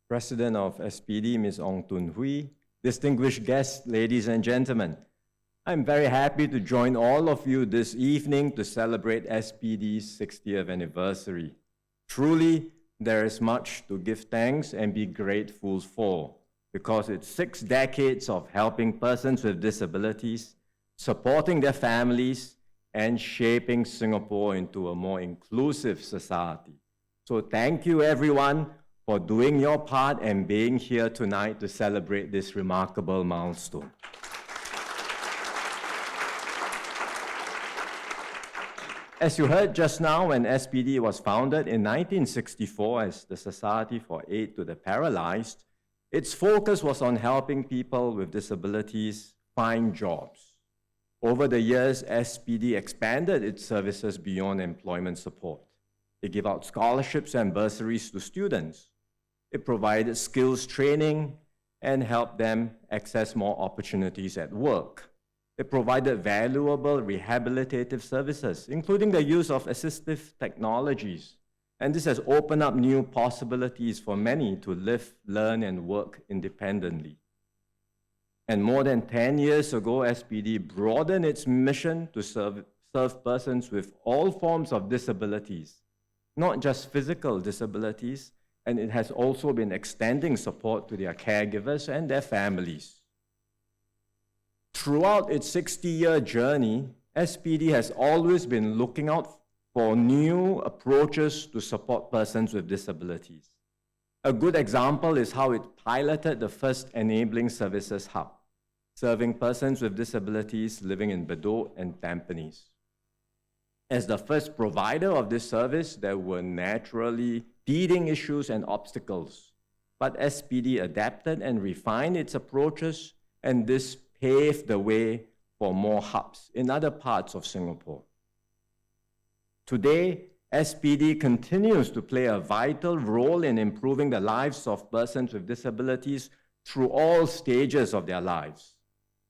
President of SPD, Ms. Ong Tun Hui, distinguished guests, ladies and gentlemen, I'm very happy to join all of you this evening to celebrate SPD's 60th anniversary. Truly, there is much to give thanks and be grateful for, because it's 6 decades of helping persons with disabilities, supporting their families, and shaping Singapore into a more inclusive society. So thank you everyone for doing your part and being here tonight to celebrate this remarkable milestone. As you heard just now, when SPD was founded in 1964 as the Society for Aid to the Paralyzed, its focus was on helping people with disabilities find jobs. Over the years, SPD expanded its services beyond employment support. It gave out scholarships and bursaries to students. It provided skills training and helped them access more opportunities at work. It provided valuable rehabilitative services, including the use of assistive technologies. And this has opened up new possibilities for many to live, learn, and work independently. And more than 10 years ago, SPD broadened its mission to serve persons with all forms of disabilities, not just physical disabilities, and it has also been extending support to their caregivers and their families. Throughout its 60-year journey, SPD has always been looking out for new approaches to support persons with disabilities. A good example is how it piloted the first Enabling Services Hub, serving persons with disabilities living in Bedok and Tampines. As the first provider of this service, there were naturally teething issues and obstacles, but SPD adapted and refined its approaches, and this paved the way for more hubs in other parts of Singapore. Today, SPD continues to play a vital role in improving the lives of persons with disabilities through all stages of their lives.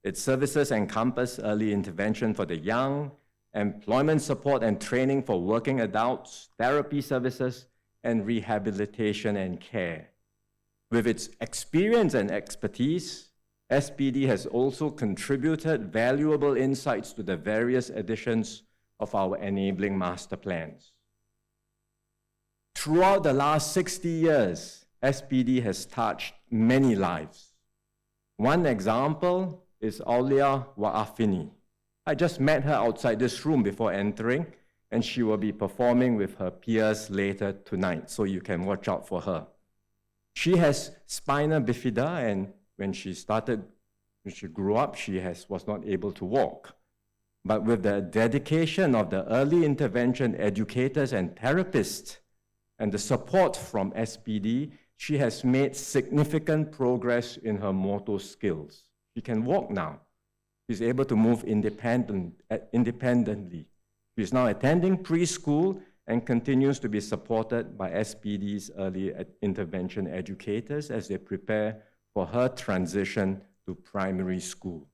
Its services encompass early intervention for the young, employment support and training for working adults, therapy services, and rehabilitation and care. With its experience and expertise, SPD has also contributed valuable insights to the various editions of our enabling master plans. Throughout the last 60 years, SPD has touched many lives. One example is Aulia Wa'afini. I just met her outside this room before entering, and she will be performing with her peers later tonight, so you can watch out for her. She has spina bifida, and when she grew up, she was not able to walk. But with the dedication of the early intervention educators and therapists and the support from SPD, she has made significant progress in her motor skills. She can walk now. She's able to move independently. She's now attending preschool and continues to be supported by SPD's early intervention educators as they prepare for her transition to primary school.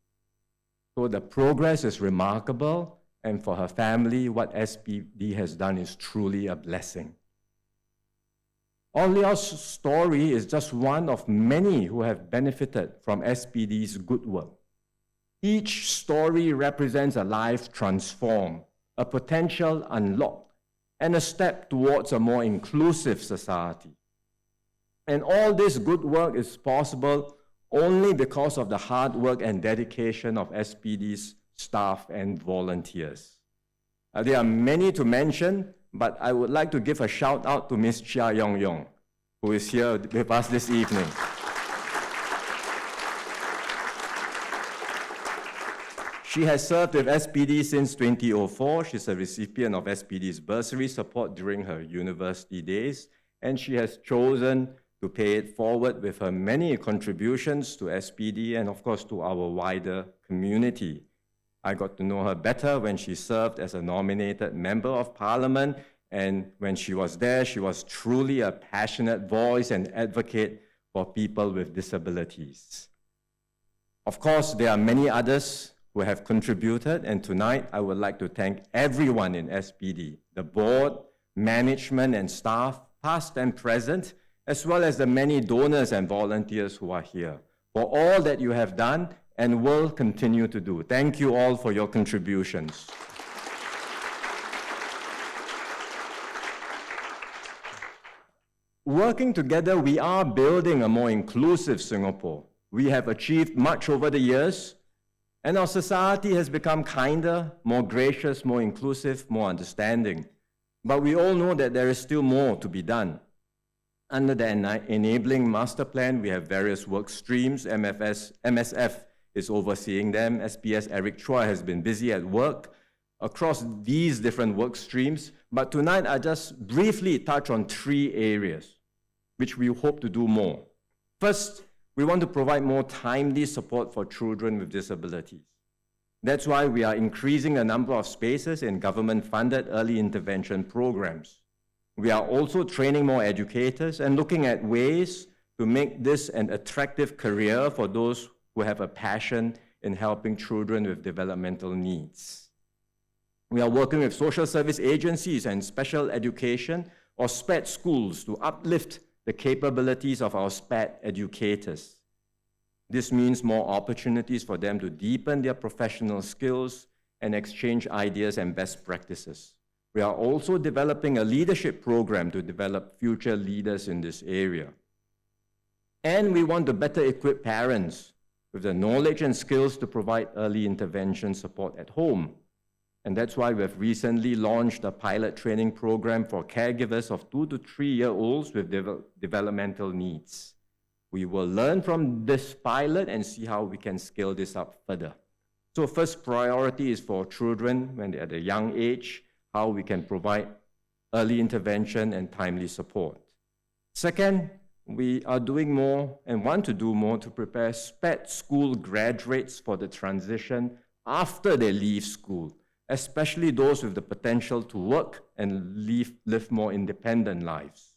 So the progress is remarkable, and for her family, what SPD has done is truly a blessing. Aulia's story is just one of many who have benefited from SPD's good work. Each story represents a life transformed, a potential unlocked, and a step towards a more inclusive society. And all this good work is possible only because of the hard work and dedication of SPD's staff and volunteers. There are many to mention, but I would like to give a shout out to Ms. Chia Yong Yong, who is here with us this evening. She has served with SPD since 2004. She's a recipient of SPD's bursary support during her university days, and she has chosen to pay it forward with her many contributions to SPD and, of course, to our wider community. I got to know her better when she served as a nominated member of Parliament, and when she was there, she was truly a passionate voice and advocate for people with disabilities. Of course, there are many others who have contributed, and tonight I would like to thank everyone in SPD, the board, management and staff, past and present, as well as the many donors and volunteers who are here, for all that you have done and will continue to do. Thank you all for your contributions. Working together, we are building a more inclusive Singapore. We have achieved much over the years, and our society has become kinder, more gracious, more inclusive, more understanding. But we all know that there is still more to be done. Under the Enabling Master Plan, we have various work streams. MSF is overseeing them. SPS Eric Chua has been busy at work across these different work streams. But tonight, I just briefly touch on 3 areas which we hope to do more. First, we want to provide more timely support for children with disabilities. That's why we are increasing the number of spaces in government-funded early intervention programs. We are also training more educators and looking at ways to make this an attractive career for those who have a passion in helping children with developmental needs. We are working with social service agencies and special education or SPED schools to uplift the capabilities of our SPED educators. This means more opportunities for them to deepen their professional skills and exchange ideas and best practices. We are also developing a leadership program to develop future leaders in this area. And we want to better equip parents with the knowledge and skills to provide early intervention support at home. And that's why we have recently launched a pilot training program for caregivers of 2 to 3-year-olds with developmental needs. We will learn from this pilot and see how we can scale this up further. So first priority is for children when they're at a young age, how we can provide early intervention and timely support. Second, we are doing more and want to do more to prepare SPED school graduates for the transition after they leave school, especially those with the potential to work and live more independent lives.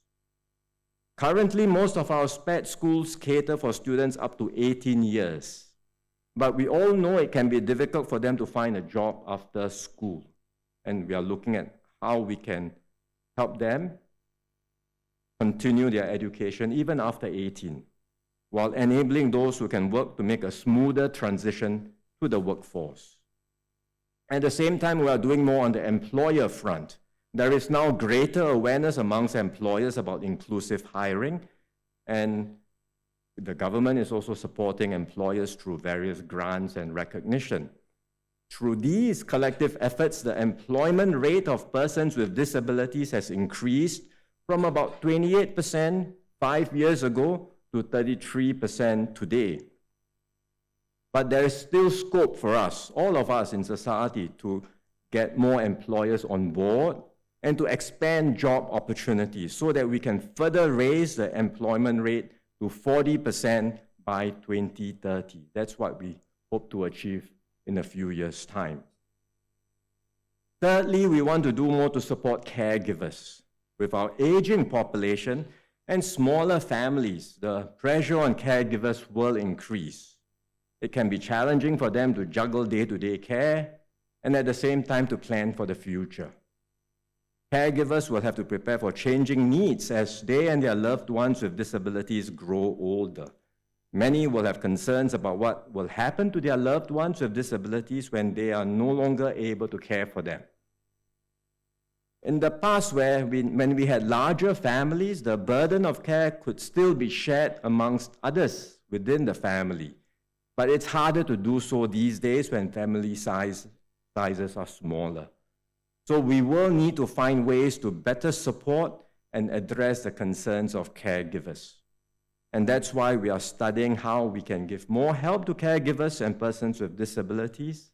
Currently, most of our SPED schools cater for students up to 18 years, but we all know it can be difficult for them to find a job after school. And we are looking at how we can help them continue their education even after 18, while enabling those who can work to make a smoother transition to the workforce. At the same time, we are doing more on the employer front. There is now greater awareness amongst employers about inclusive hiring, and the government is also supporting employers through various grants and recognition. Through these collective efforts, the employment rate of persons with disabilities has increased from about 28% 5 years ago to 33% today. But there is still scope for us, all of us in society, to get more employers on board and to expand job opportunities so that we can further raise the employment rate to 40% by 2030. That's what we hope to achieve in a few years' time. Thirdly, we want to do more to support caregivers. With our aging population and smaller families, the pressure on caregivers will increase. It can be challenging for them to juggle day-to-day care and at the same time to plan for the future. Caregivers will have to prepare for changing needs as they and their loved ones with disabilities grow older. Many will have concerns about what will happen to their loved ones with disabilities when they are no longer able to care for them. In the past, when we had larger families, the burden of care could still be shared amongst others within the family. But it's harder to do so these days when family sizes are smaller. So we will need to find ways to better support and address the concerns of caregivers. And that's why we are studying how we can give more help to caregivers and persons with disabilities,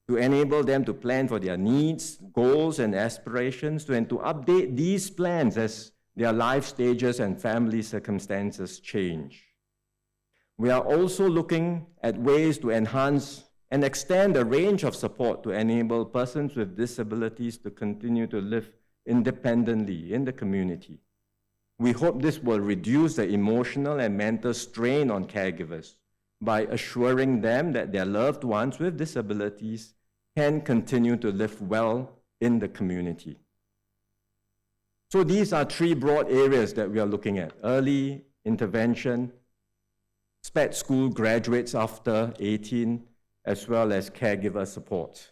to enable them to plan for their needs, goals, and aspirations, and to update these plans as their life stages and family circumstances change. We are also looking at ways to enhance and extend the range of support to enable persons with disabilities to continue to live independently in the community. We hope this will reduce the emotional and mental strain on caregivers by assuring them that their loved ones with disabilities can continue to live well in the community. So these are three broad areas that we are looking at: early intervention, SPED school graduates after 18, as well as caregiver support.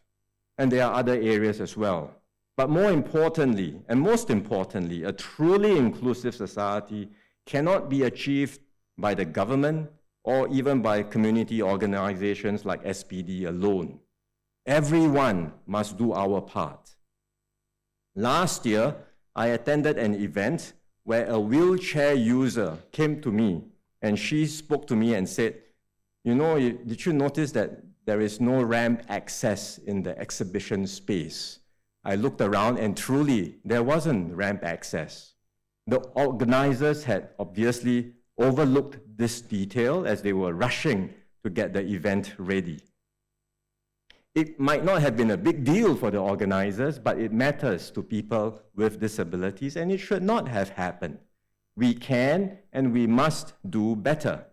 And there are other areas as well. But more importantly, and most importantly, a truly inclusive society cannot be achieved by the government or even by community organizations like SPD alone. Everyone must do our part. Last year, I attended an event where a wheelchair user came to me and she spoke to me and said, did you notice that there is no ramp access in the exhibition space? I looked around and truly, there wasn't ramp access. The organizers had obviously overlooked this detail as they were rushing to get the event ready. It might not have been a big deal for the organizers, but it matters to people with disabilities, and it should not have happened. We can and we must do better.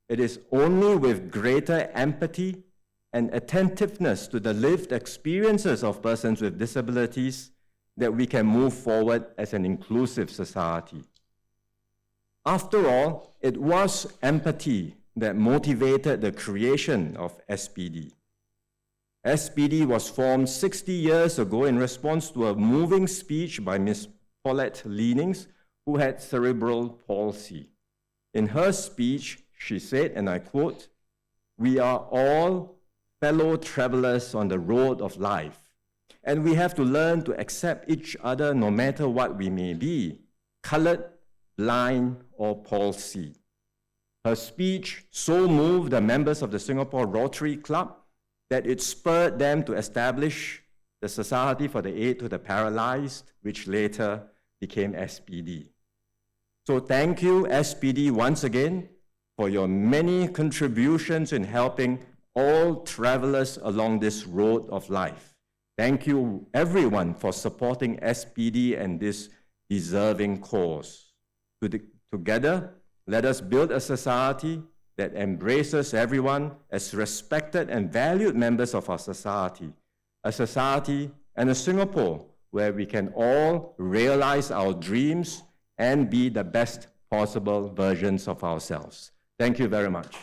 It is only with greater empathy and attentiveness to the lived experiences of persons with disabilities that we can move forward as an inclusive society. After all, it was empathy that motivated the creation of SPD. SPD was formed 60 years ago in response to a moving speech by Ms. Paulette Leanings, who had cerebral palsy. In her speech, she said, and I quote, "We are all fellow travelers on the road of life, and we have to learn to accept each other no matter what we may be, colored, blind, or palsy." Her speech so moved the members of the Singapore Rotary Club that it spurred them to establish the Society for the Aid to the Paralyzed, which later became SPD. So thank you, SPD, once again, for your many contributions in helping all travelers along this road of life. Thank you, everyone, for supporting SPD and this deserving cause. Together, let us build a society that embraces everyone as respected and valued members of our society, a society and a Singapore where we can all realize our dreams and be the best possible versions of ourselves. Thank you very much.